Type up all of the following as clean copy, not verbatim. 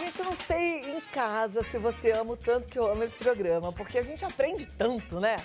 Gente, eu não sei em casa se você ama o tanto que eu amo esse programa, porque a gente aprende tanto, né?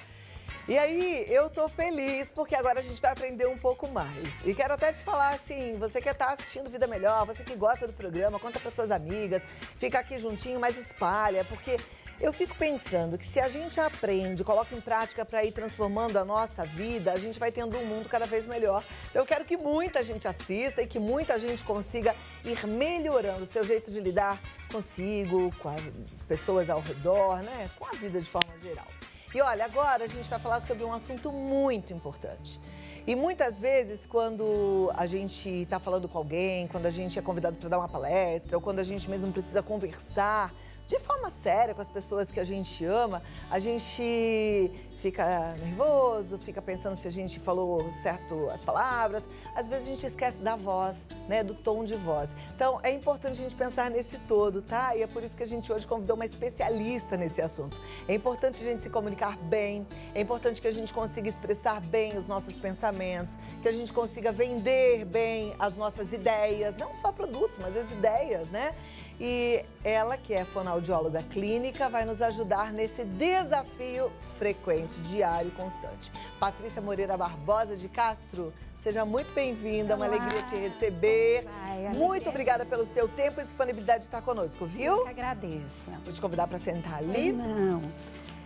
E aí, eu tô feliz porque agora a gente vai aprender um pouco mais. E quero até te falar assim, você que tá assistindo Vida Melhor, você que gosta do programa, conta para suas amigas, fica aqui juntinho, mas espalha, porque eu fico pensando que se a gente aprende, coloca em prática para ir transformando a nossa vida, a gente vai tendo um mundo cada vez melhor. Então, eu quero que muita gente assista e que muita gente consiga ir melhorando o seu jeito de lidar consigo, com as pessoas ao redor, né? Com a vida de forma geral. E olha, agora a gente vai falar sobre um assunto muito importante. E muitas vezes, quando a gente está falando com alguém, quando a gente é convidado para dar uma palestra, ou quando a gente mesmo precisa conversar de forma séria com as pessoas que a gente ama, a gente fica nervoso, fica pensando se a gente falou certo as palavras. Às vezes a gente esquece da voz, né, do tom de voz. Então é importante a gente pensar nesse todo, tá? E é por isso que a gente hoje convidou uma especialista nesse assunto. É importante a gente se comunicar bem, é importante que a gente consiga expressar bem os nossos pensamentos, que a gente consiga vender bem as nossas ideias, não só produtos, mas as ideias, né? E ela, que é fonoaudióloga clínica, vai nos ajudar nesse desafio frequente, diário e constante. Patrícia Moreira Barbosa de Castro, seja muito bem-vinda, é uma alegria te receber. Muito obrigada pelo seu tempo e disponibilidade de estar conosco, viu? Eu que agradeço. Vou te convidar para sentar ali. Não.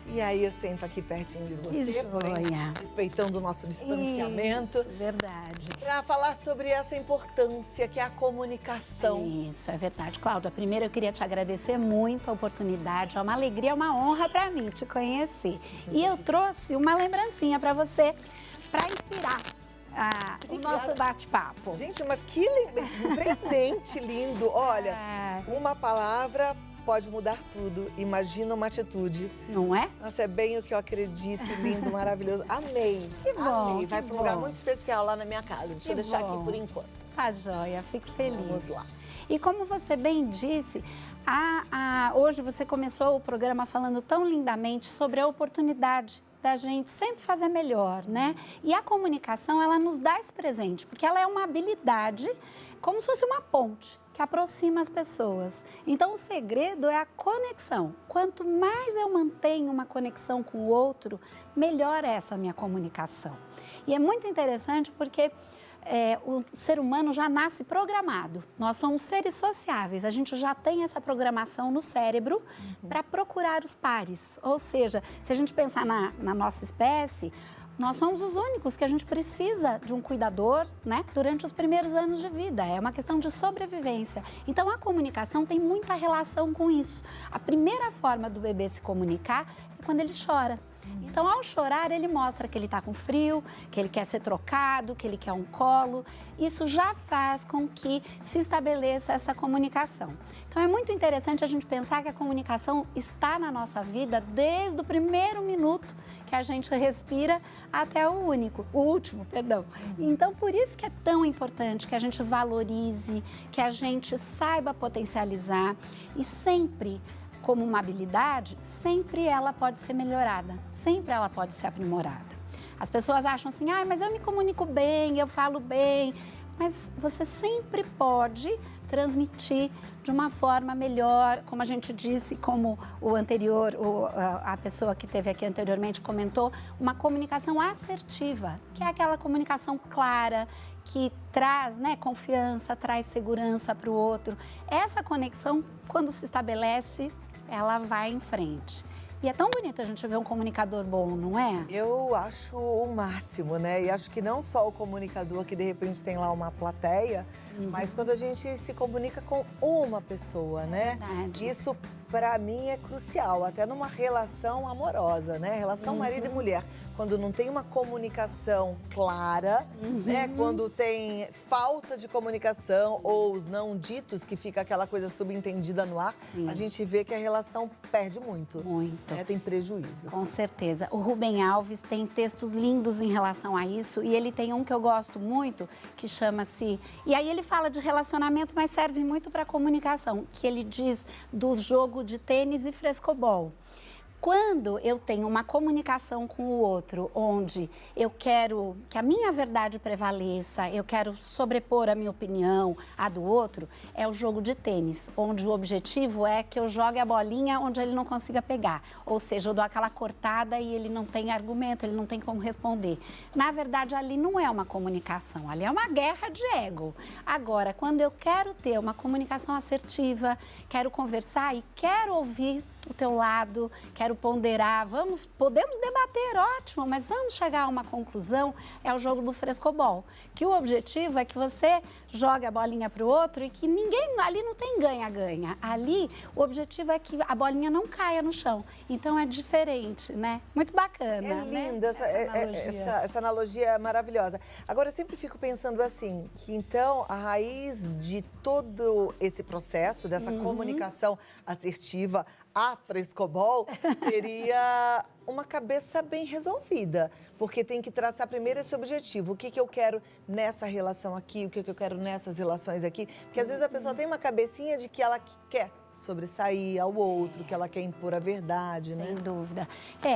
E aí eu sento aqui pertinho de você, porém, respeitando o nosso distanciamento. Isso, verdade. Para falar sobre essa importância que é a comunicação. Isso, é verdade. Cláudia, primeiro eu queria te agradecer muito a oportunidade. É uma alegria, é uma honra para mim te conhecer. E eu trouxe uma lembrancinha para você, para inspirar o nosso bate-papo. Gente, mas que presente lindo. Olha, uma palavra pode mudar tudo. Imagina uma atitude. Não é? Nossa, é bem o que eu acredito. Lindo, maravilhoso. Amei. Que bom. Amei. Vai para um lugar muito especial lá na minha casa. Deixa eu deixar aqui por enquanto. Tá joia, fico feliz. Vamos lá. E como você bem disse, hoje você começou o programa falando tão lindamente sobre a oportunidade da gente sempre fazer melhor, né? E a comunicação, ela nos dá esse presente, porque ela é uma habilidade, como se fosse uma ponte que aproxima as pessoas. Então, o segredo é a conexão. Quanto mais eu mantenho uma conexão com o outro, melhor é essa minha comunicação. E é muito interessante porque o ser humano já nasce programado. Nós somos seres sociáveis, a gente já tem essa programação no cérebro para procurar os pares. Ou seja, se a gente pensar na nossa espécie, nós somos os únicos que a gente precisa de um cuidador, né, durante os primeiros anos de vida. É uma questão de sobrevivência. Então, a comunicação tem muita relação com isso. A primeira forma do bebê se comunicar é quando ele chora. Então, ao chorar, ele mostra que ele está com frio, que ele quer ser trocado, que ele quer um colo. Isso já faz com que se estabeleça essa comunicação. Então, é muito interessante a gente pensar que a comunicação está na nossa vida desde o primeiro minuto que a gente respira até o último. Então, por isso que é tão importante que a gente valorize, que a gente saiba potencializar e sempre, como uma habilidade, sempre ela pode ser melhorada, sempre ela pode ser aprimorada. As pessoas acham assim, mas eu me comunico bem, eu falo bem, mas você sempre pode transmitir de uma forma melhor, como a gente disse, como a pessoa que esteve aqui anteriormente comentou, uma comunicação assertiva, que é aquela comunicação clara, que traz, né, confiança, traz segurança para o outro. Essa conexão, quando se estabelece, ela vai em frente. E é tão bonito a gente ver um comunicador bom, não é? Eu acho o máximo, né? E acho que não só o comunicador que de repente tem lá uma plateia, mas quando a gente se comunica com uma pessoa, né? Verdade. Isso, para mim, é crucial, até numa relação amorosa, né? Relação marido e mulher. Quando não tem uma comunicação clara, né? Quando tem falta de comunicação ou os não ditos, que fica aquela coisa subentendida no ar, a gente vê que a relação perde muito. Muito. Tem prejuízos. Com certeza. O Rubem Alves tem textos lindos em relação a isso e ele tem um que eu gosto muito, que chama-se... E aí ele fala de relacionamento, mas serve muito para comunicação, que ele diz do jogo de tênis e frescobol. Quando eu tenho uma comunicação com o outro, onde eu quero que a minha verdade prevaleça, eu quero sobrepor a minha opinião à do outro, é o jogo de tênis, onde o objetivo é que eu jogue a bolinha onde ele não consiga pegar. Ou seja, eu dou aquela cortada e ele não tem argumento, ele não tem como responder. Na verdade, ali não é uma comunicação, ali é uma guerra de ego. Agora, quando eu quero ter uma comunicação assertiva, quero conversar e quero ouvir o teu lado, quero ponderar, podemos debater, ótimo, mas vamos chegar a uma conclusão, é o jogo do frescobol, que o objetivo é que você jogue a bolinha para o outro e que ninguém, ali não tem ganha-ganha, ali o objetivo é que a bolinha não caia no chão, então é diferente, né? Muito bacana. É lindo, né? essa analogia é maravilhosa. Agora, eu sempre fico pensando assim, que então a raiz de todo esse processo, dessa comunicação assertiva, a frescobol, seria uma cabeça bem resolvida, porque tem que traçar primeiro esse objetivo, o que eu quero nessa relação aqui, o que eu quero nessas relações aqui, porque às vezes a pessoa tem uma cabecinha de que ela quer sobressair ao outro, que ela quer impor a verdade, né? Sem dúvida.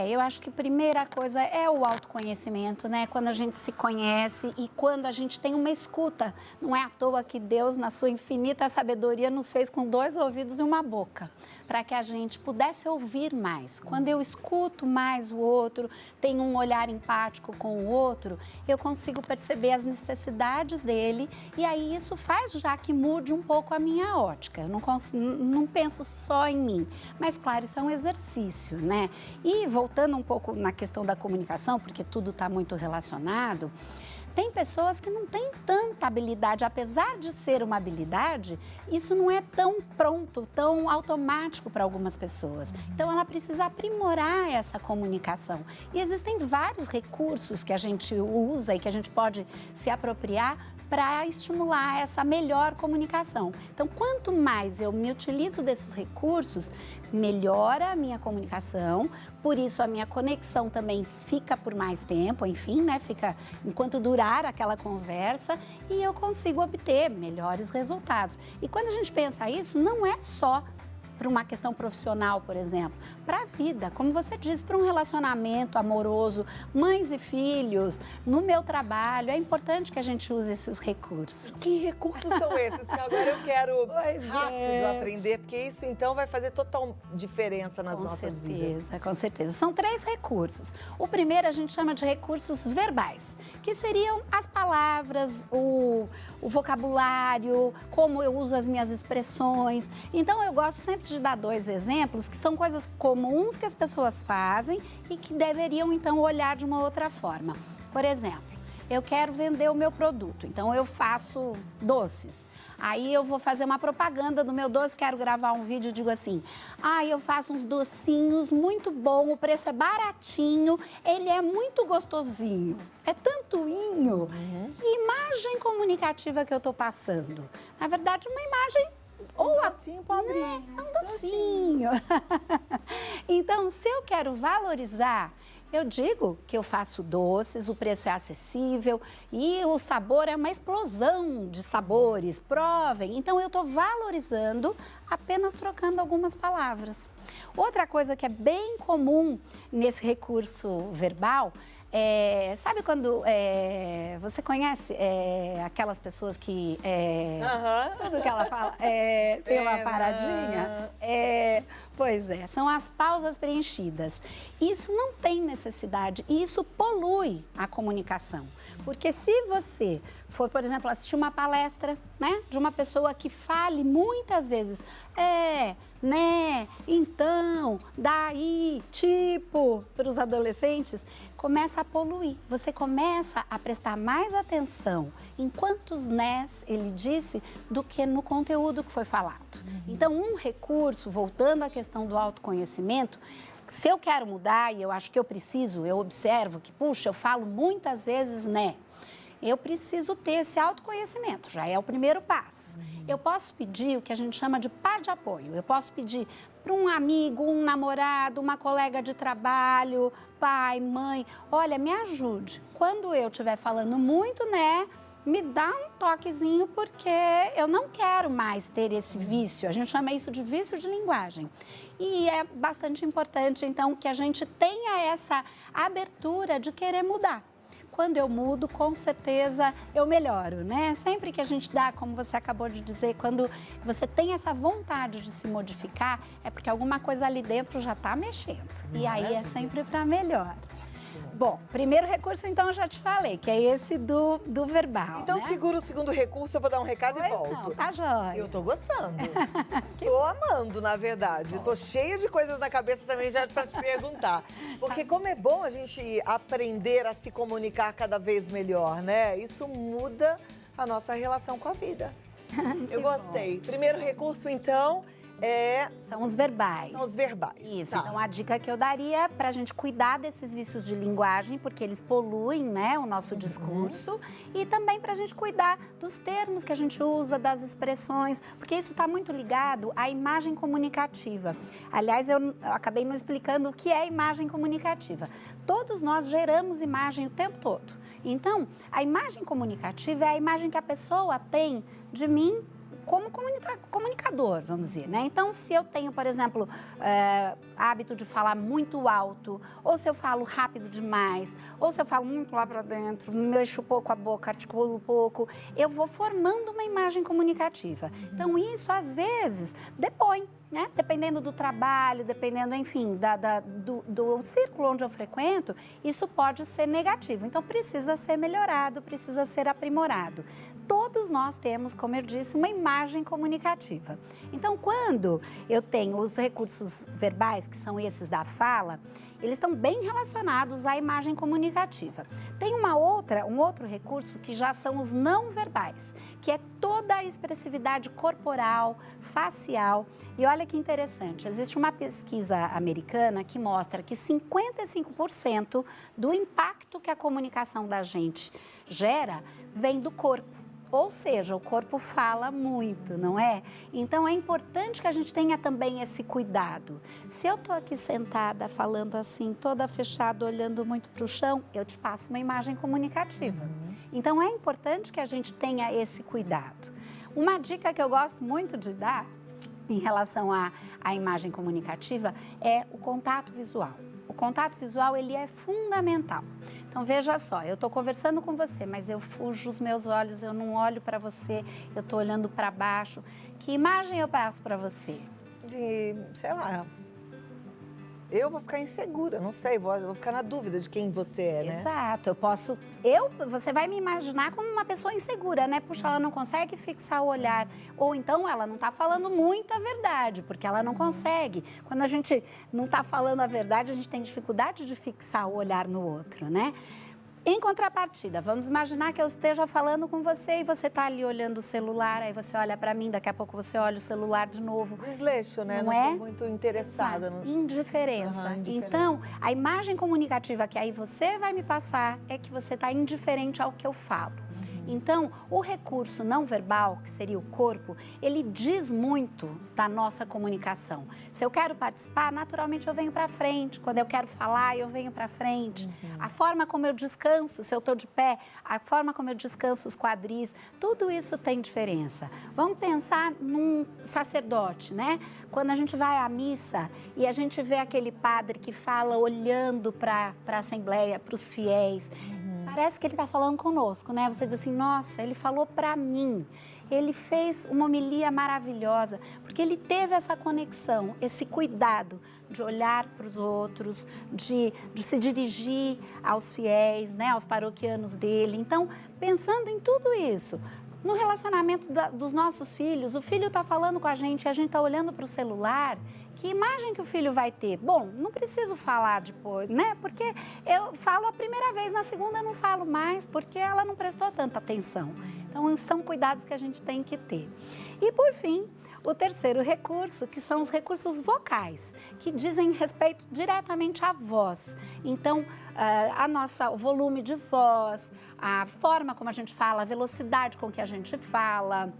Eu acho que a primeira coisa é o autoconhecimento, né? Quando a gente se conhece e quando a gente tem uma escuta. Não é à toa que Deus, na sua infinita sabedoria, nos fez com 2 ouvidos e uma boca, para que a gente pudesse ouvir mais. Quando eu escuto mais o outro, tenho um olhar empático com o outro, eu consigo perceber as necessidades dele e aí isso faz já que mude um pouco a minha ótica. Eu não penso só em mim, mas claro, isso é um exercício, né? E voltando um pouco na questão da comunicação, porque tudo está muito relacionado, tem pessoas que não têm tanta habilidade, apesar de ser uma habilidade, isso não é tão pronto, tão automático para algumas pessoas. Então, ela precisa aprimorar essa comunicação. E existem vários recursos que a gente usa e que a gente pode se apropriar para estimular essa melhor comunicação. Então, quanto mais eu me utilizo desses recursos, melhora a minha comunicação, por isso a minha conexão também fica por mais tempo, enfim, né? Fica enquanto durar aquela conversa e eu consigo obter melhores resultados. E quando a gente pensa isso, não é só para uma questão profissional, por exemplo, para a vida, como você disse, para um relacionamento amoroso, mães e filhos, no meu trabalho, é importante que a gente use esses recursos. Que recursos são esses? Porque agora eu quero rápido aprender, porque isso então vai fazer total diferença nas nossas vidas. Com certeza. São 3 recursos. O primeiro a gente chama de recursos verbais, que seriam as palavras, o vocabulário, como eu uso as minhas expressões. Então, eu gosto sempre de dar 2 exemplos, que são coisas comuns que as pessoas fazem e que deveriam, então, olhar de uma outra forma. Por exemplo, eu quero vender o meu produto, então eu faço doces. Aí eu vou fazer uma propaganda do meu doce, quero gravar um vídeo e digo assim, eu faço uns docinhos muito bom, o preço é baratinho, ele é muito gostosinho, é tantoinho. Que imagem comunicativa que eu estou passando? Na verdade, uma imagem... Um docinho padrinho. Né? Um docinho. Então, se eu quero valorizar, eu digo que eu faço doces, o preço é acessível e o sabor é uma explosão de sabores. Provem. Então, eu estou valorizando apenas trocando algumas palavras. Outra coisa que é bem comum nesse recurso verbal sabe quando você conhece aquelas pessoas que tudo que ela fala tem uma paradinha? Pois é, são as pausas preenchidas. Isso não tem necessidade e isso polui a comunicação. Porque se você for, por exemplo, assistir uma palestra, né, de uma pessoa que fale muitas vezes, né, então, daí, tipo, para os adolescentes, começa a poluir. Você começa a prestar mais atenção em quantos nés ele disse do que no conteúdo que foi falado. Então, um recurso, voltando à questão do autoconhecimento, se eu quero mudar e eu acho que eu preciso, eu observo que, puxa, eu falo muitas vezes né. Eu preciso ter esse autoconhecimento, já é o primeiro passo. Eu posso pedir o que a gente chama de par de apoio. Eu posso pedir para um amigo, um namorado, uma colega de trabalho, pai, mãe, olha, me ajude. Quando eu estiver falando muito, né, me dá um toquezinho, porque eu não quero mais ter esse vício. A gente chama isso de vício de linguagem. E é bastante importante, então, que a gente tenha essa abertura de querer mudar. Quando eu mudo, com certeza eu melhoro, né? Sempre que a gente dá, como você acabou de dizer, quando você tem essa vontade de se modificar, é porque alguma coisa ali dentro já está mexendo. E aí é sempre para melhor. Bom, primeiro recurso, então, eu já te falei, que é esse do verbal. Então, né? segura o segundo recurso, eu vou dar um recado Pois e volto. não, tá jóia. Eu tô gostando. Tô amando, na verdade. Tô cheia de coisas na cabeça também já pra te perguntar. Porque como é bom a gente aprender a se comunicar cada vez melhor, né? Isso muda a nossa relação com a vida. Eu gostei. Primeiro recurso, então, São os verbais. são os verbais. Isso, Tá. então a dica que eu daria para a gente cuidar desses vícios de linguagem, porque eles poluem, né, o nosso discurso, e também para a gente cuidar dos termos que a gente usa, das expressões, porque isso está muito ligado à imagem comunicativa. Aliás, eu acabei não explicando o que é imagem comunicativa. Todos nós geramos imagem o tempo todo. Então, a imagem comunicativa é a imagem que a pessoa tem de mim como comunicador, vamos dizer, né? Então, se eu tenho, por exemplo, hábito de falar muito alto, ou se eu falo rápido demais, ou se eu falo muito lá para dentro, mexo pouco a boca, articulo pouco, eu vou formando uma imagem comunicativa. Então, isso, às vezes, depõe, né? Dependendo do trabalho, dependendo, enfim, do círculo onde eu frequento, isso pode ser negativo. Então, precisa ser melhorado, precisa ser aprimorado. Todos nós temos, como eu disse, uma imagem comunicativa. Então, quando eu tenho os recursos verbais, que são esses da fala, eles estão bem relacionados à imagem comunicativa. Tem um outro recurso que já são os não verbais, que é toda a expressividade corporal, facial. E olha que interessante, existe uma pesquisa americana que mostra que 55% do impacto que a comunicação da gente gera vem do corpo. Ou seja, o corpo fala muito, não é? Então, é importante que a gente tenha também esse cuidado. Se eu estou aqui sentada, falando assim, toda fechada, olhando muito para o chão, eu te passo uma imagem comunicativa. Então, é importante que a gente tenha esse cuidado. Uma dica que eu gosto muito de dar em relação à imagem comunicativa é o contato visual. O contato visual, ele é fundamental. Então, veja só, eu estou conversando com você, mas eu fujo os meus olhos, eu não olho para você, eu estou olhando para baixo. Que imagem eu passo para você? Sei lá, eu vou ficar insegura, não sei, vou ficar na dúvida de quem você é, né? Exato, você vai me imaginar como uma pessoa insegura, né? Puxa, ela não consegue fixar o olhar, ou então ela não está falando muita verdade, porque ela não consegue. Quando a gente não está falando a verdade, a gente tem dificuldade de fixar o olhar no outro, né? Em contrapartida, vamos imaginar que eu esteja falando com você e você está ali olhando o celular, aí você olha para mim, daqui a pouco você olha o celular de novo. Desleixo, né? Não Não é? tô muito interessada. Exato. Indiferença. Indiferença. Então, a imagem comunicativa que aí você vai me passar é que você está indiferente ao que eu falo. Então, o recurso não verbal, que seria o corpo, ele diz muito da nossa comunicação. Se eu quero participar, naturalmente eu venho para frente. Quando eu quero falar, eu venho para frente. A forma como eu descanso, se eu estou de pé, a forma como eu descanso os quadris, tudo isso tem diferença. Vamos pensar num sacerdote, né? Quando a gente vai à missa e a gente vê aquele padre que fala olhando para a assembleia, para os fiéis, parece que ele está falando conosco, né? Você diz assim, nossa, ele falou para mim. Ele fez uma homilia maravilhosa, porque ele teve essa conexão, esse cuidado de olhar para os outros, de se dirigir aos fiéis, né? Aos paroquianos dele. Então, pensando em tudo isso, no relacionamento dos nossos filhos, o filho está falando com a gente está olhando para o celular, que imagem que o filho vai ter? Bom, não preciso falar depois, né? Porque eu falo a primeira vez, na segunda eu não falo mais, porque ela não prestou tanta atenção. Então, são cuidados que a gente tem que ter. E, por fim, o terceiro recurso, que são os recursos vocais, que dizem respeito diretamente à voz. Então, o volume de voz, a forma como a gente fala, a velocidade com que a gente fala,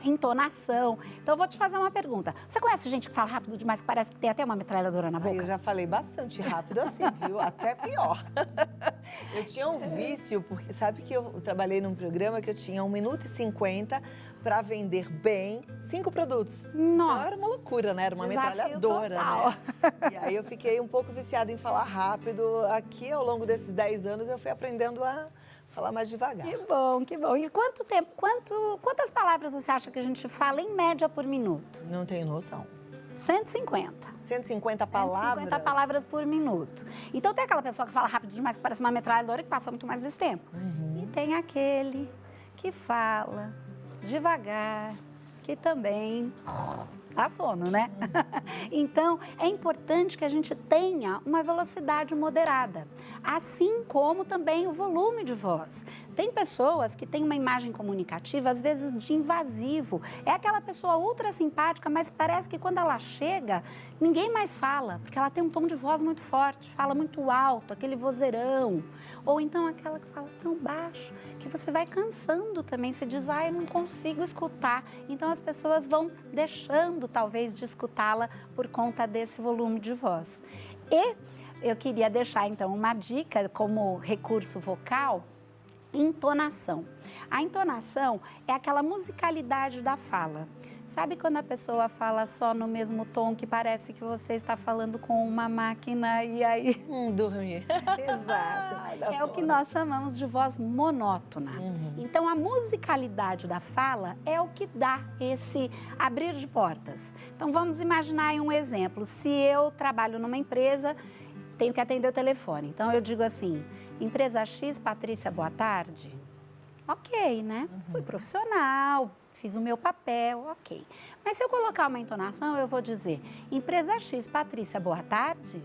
entonação. Então, eu vou te fazer uma pergunta. Você conhece gente que fala rápido demais, que parece que tem até uma metralhadora na boca? Eu já falei bastante rápido assim, viu? Até pior. Eu tinha um vício, porque sabe que eu trabalhei num programa que eu tinha 1 minuto e 50 para vender bem 5 produtos. Nossa. Então era uma loucura, né? Era uma Desafio metralhadora, total. né? E aí eu fiquei um pouco viciada em falar rápido. Aqui, ao longo desses 10 anos, eu fui aprendendo a falar mais devagar. Que bom, que bom. E quanto tempo, quantas palavras você acha que a gente fala em média por minuto? Não tenho noção. 150. 150 palavras? 150 palavras por minuto. Então tem aquela pessoa que fala rápido demais, que parece uma metralhadora, que passa muito mais desse tempo. E tem aquele que fala devagar, que também dá sono, né? Então, é importante que a gente tenha uma velocidade moderada, assim como também o volume de voz. Tem pessoas que têm uma imagem comunicativa, às vezes de invasivo. É aquela pessoa ultra simpática, mas parece que quando ela chega, ninguém mais fala, porque ela tem um tom de voz muito forte, fala muito alto, aquele vozeirão. Ou então aquela que fala tão baixo, que você vai cansando também, você diz, eu não consigo escutar. Então as pessoas vão deixando, talvez, de escutá-la por conta desse volume de voz. E eu queria deixar, então, uma dica como recurso vocal, entonação. A entonação é aquela musicalidade da fala. Sabe quando a pessoa fala só no mesmo tom, que parece que você está falando com uma máquina e aí... Dormir. Exato. É o que nós chamamos de voz monótona. Então, a musicalidade da fala é o que dá esse abrir de portas. Então, vamos imaginar aí um exemplo. Se eu trabalho numa empresa, tenho que atender o telefone. Então, eu digo assim, empresa X, Patrícia, boa tarde. Ok, né? Fui profissional, fiz o meu papel, ok. Mas se eu colocar uma entonação, eu vou dizer, empresa X, Patrícia, boa tarde.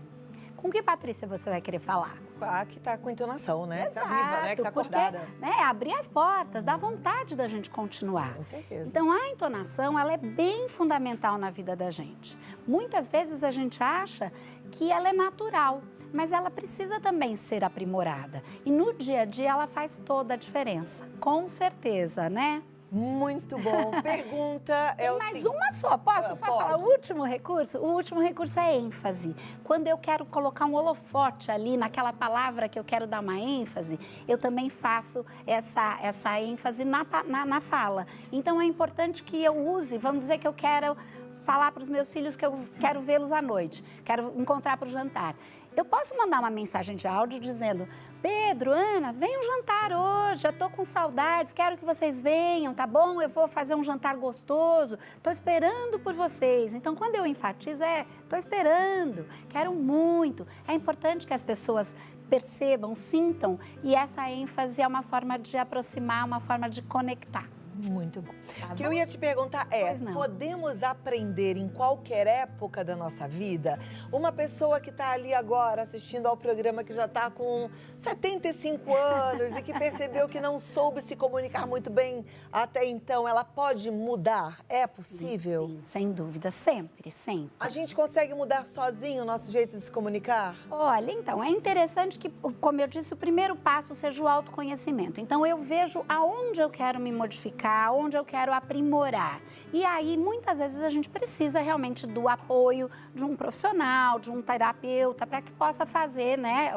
Com que Patrícia você vai querer falar? Ah, que tá com entonação, né? Exato, Tá viva, né? Que tá acordada. Porque, né, abrir as portas, dá vontade da gente continuar. Com certeza. Então, a entonação, ela é bem fundamental na vida da gente. Muitas vezes a gente acha que ela é natural, mas ela precisa também ser aprimorada. E no dia a dia ela faz toda a diferença, com certeza, né? Muito bom. Pergunta é o Mais seguinte. uma só, posso só Pode. falar o último recurso? O último recurso é ênfase. Quando eu quero colocar um holofote ali naquela palavra que eu quero dar uma ênfase, eu também faço essa ênfase na fala. Então é importante que eu use, vamos dizer que eu quero falar para os meus filhos que eu quero vê-los à noite, quero encontrar para o jantar. Eu posso mandar uma mensagem de áudio dizendo, Pedro, Ana, venham jantar hoje, eu estou com saudades, quero que vocês venham, tá bom? Eu vou fazer um jantar gostoso, estou esperando por vocês. Então, quando eu enfatizo, estou esperando, quero muito. É importante que as pessoas percebam, sintam, e essa ênfase é uma forma de aproximar, uma forma de conectar. Muito bom. Tá O que bom? eu ia te perguntar é, Pois não. podemos aprender em qualquer época da nossa vida? Uma pessoa que está ali agora assistindo ao programa que já está com 75 anos e que percebeu que não soube se comunicar muito bem até então, ela pode mudar? É possível? Sim, sem dúvida, sempre, sempre. A gente consegue mudar sozinho o nosso jeito de se comunicar? Olha, então, é interessante que, como eu disse, o primeiro passo seja o autoconhecimento. Então, eu vejo aonde eu quero me modificar, onde eu quero aprimorar. E aí, muitas vezes, a gente precisa realmente do apoio de um profissional, de um terapeuta, para que possa fazer, né,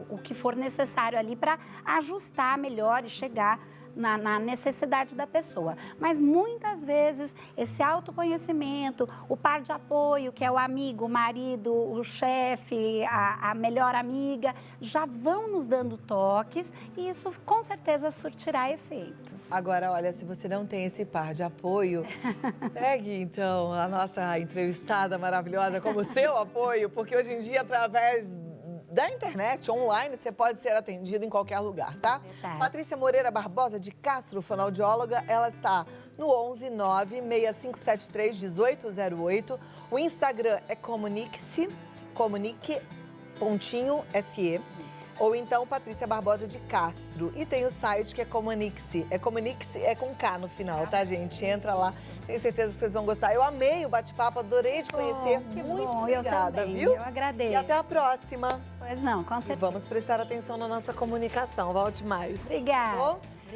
o que for necessário ali para ajustar melhor e chegar na necessidade da pessoa. Mas muitas vezes esse autoconhecimento, o par de apoio, que é o amigo, o marido, o chefe, a melhor amiga, já vão nos dando toques e isso com certeza surtirá efeitos. Agora, olha, se você não tem esse par de apoio, pegue então a nossa entrevistada maravilhosa como seu apoio, porque hoje em dia, através da internet, online, você pode ser atendido em qualquer lugar, tá? Verdade. Patrícia Moreira Barbosa, de Castro, fonoaudióloga, ela está no 11 96573 1808. O Instagram é comunique-se.se. Ou então Patrícia Barbosa de Castro. E tem o site que é Comunique-se. Comunique-se é com K no final, tá, gente? Entra lá, tenho certeza que vocês vão gostar. Eu amei o bate-papo, adorei te conhecer. Que Muito bom, obrigada, eu também, viu? Eu agradeço. E até a próxima. Pois não, com E certeza. vamos prestar atenção na nossa comunicação. Volte mais. Obrigada. Tá bom?